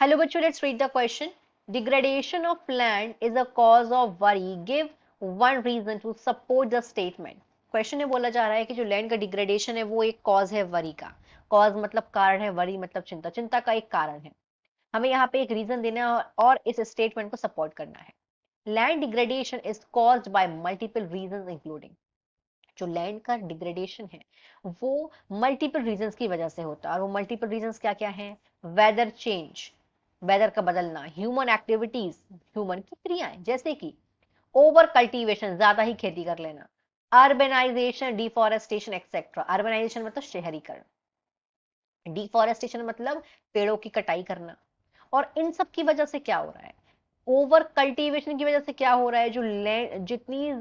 Hello बच्चों, let's read the question. Degradation of land is a cause of worry. Give one reason to support the statement. Question में बोला जा रहा है कि जो लैंड का डिग्रेडेशन है वो एक कॉज है वरी का. कॉज मतलब कारण है, वरी मतलब चिंता, चिंता का एक कारण है. हमें यहाँ पे एक रीजन देना है और इस स्टेटमेंट को सपोर्ट करना है. Land degradation is caused by multiple reasons including. जो लैंड का डिग्रेडेशन है वो मल्टीपल रीजंस की वजह से होता है. और वो मल्टीपल रीजंस क्या क्या हैं? वेदर चेंज, वेदर का बदलना, ह्यूमन एक्टिविटीज, ह्यूमन की क्रियाएं, जैसे कि ओवर कल्टीवेशन, ज्यादा ही खेती कर लेना, अर्बनाइजेशन, डिफॉरेस्टेशन एक्सेट्रा. अर्बनाइजेशन मतलब शहरीकरण, डिफॉरेस्टेशन मतलब पेड़ों की कटाई करना. और इन सब की वजह से क्या हो रहा है? ओवर कल्टीवेशन की वजह से क्या हो रहा है? जो लैंड जितनी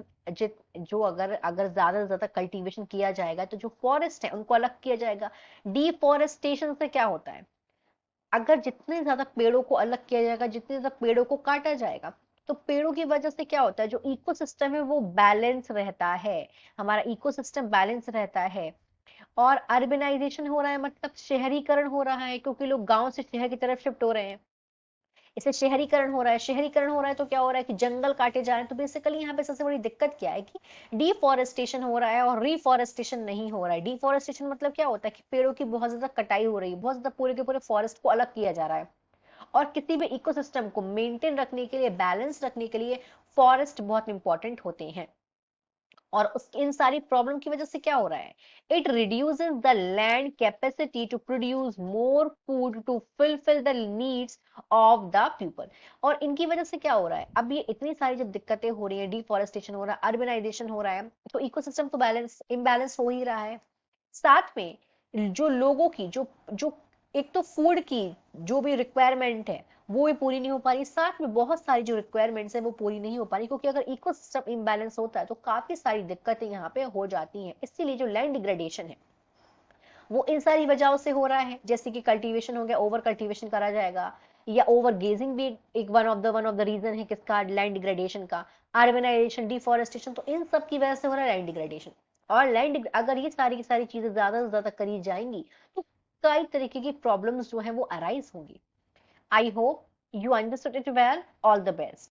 जो अगर अगर ज्यादा से ज्यादा कल्टीवेशन किया जाएगा तो जो फॉरेस्ट है उनको अलग किया जाएगा. डिफॉरेस्टेशन से क्या होता है? अगर जितने ज्यादा पेड़ों को अलग किया जाएगा, जितने ज्यादा पेड़ों को काटा जाएगा, तो पेड़ों की वजह से क्या होता है? जो इकोसिस्टम है वो बैलेंस रहता है. हमारा इकोसिस्टम बैलेंस रहता है. और अर्बनाइजेशन हो रहा है मतलब शहरीकरण हो रहा है, क्योंकि लोग गांव से शहर की तरफ शिफ्ट हो रहे हैं. इससे शहरीकरण हो रहा है. शहरीकरण हो रहा है तो क्या हो रहा है कि जंगल काटे जा रहे हैं. तो बेसिकली यहाँ पे सबसे बड़ी दिक्कत क्या है कि डिफॉरेस्टेशन हो रहा है और रिफॉरेस्टेशन नहीं हो रहा है. डिफॉरेस्टेशन मतलब क्या होता है कि पेड़ों की बहुत ज्यादा कटाई हो रही है, बहुत ज्यादा पूरे के पूरे फॉरेस्ट को अलग किया जा रहा है. और किसी भी इकोसिस्टम को मेंटेन रखने के लिए, बैलेंस रखने के लिए फॉरेस्ट बहुत इंपॉर्टेंट होते हैं. और उस इन सारी प्रॉब्लम की वजह से क्या हो रहा है? It reduces the land capacity to produce more food to fulfil the needs of the people. और इनकी वजह से क्या हो रहा है? अब ये इतनी सारी जब दिक्कतें हो रही है, डिफॉरेस्टेशन हो रहा है, अर्बनाइजेशन हो रहा है, तो इकोसिस्टम तो बैलेंस इम्बैलेंस हो ही रहा है. साथ में जो लोगों की जो जो एक तो फूड की जो भी रिक्वायरमेंट है वो भी पूरी नहीं हो पा रही. साथ में बहुत सारी जो रिक्वायरमेंट्स है वो पूरी नहीं हो पा रही, क्योंकि अगर इकोसिस्टम इम्बैलेंस होता है तो काफी सारी दिक्कतें यहाँ पे हो जाती हैं. इसीलिए जो लैंड डिग्रेडेशन है वो इन सारी वजहों से हो रहा है. जैसे कि कल्टीवेशन हो गया, ओवर कल्टीवेशन करा जाएगा, या ओवर गेजिंग भी एक वन ऑफ द रीजन है किसका? लैंड डिग्रेडेशन का. अर्बनाइजेशन, डिफॉरेस्टेशन, तो इन सब की वजह से हो रहा है लैंड डिग्रेडेशन. और लैंड अगर ये सारी की सारी चीजें ज्यादा से ज्यादा करी जाएंगी तो कई तरीके की प्रॉब्लम्स जो है वो अराइज होंगी. I hope you understood it well. All the best.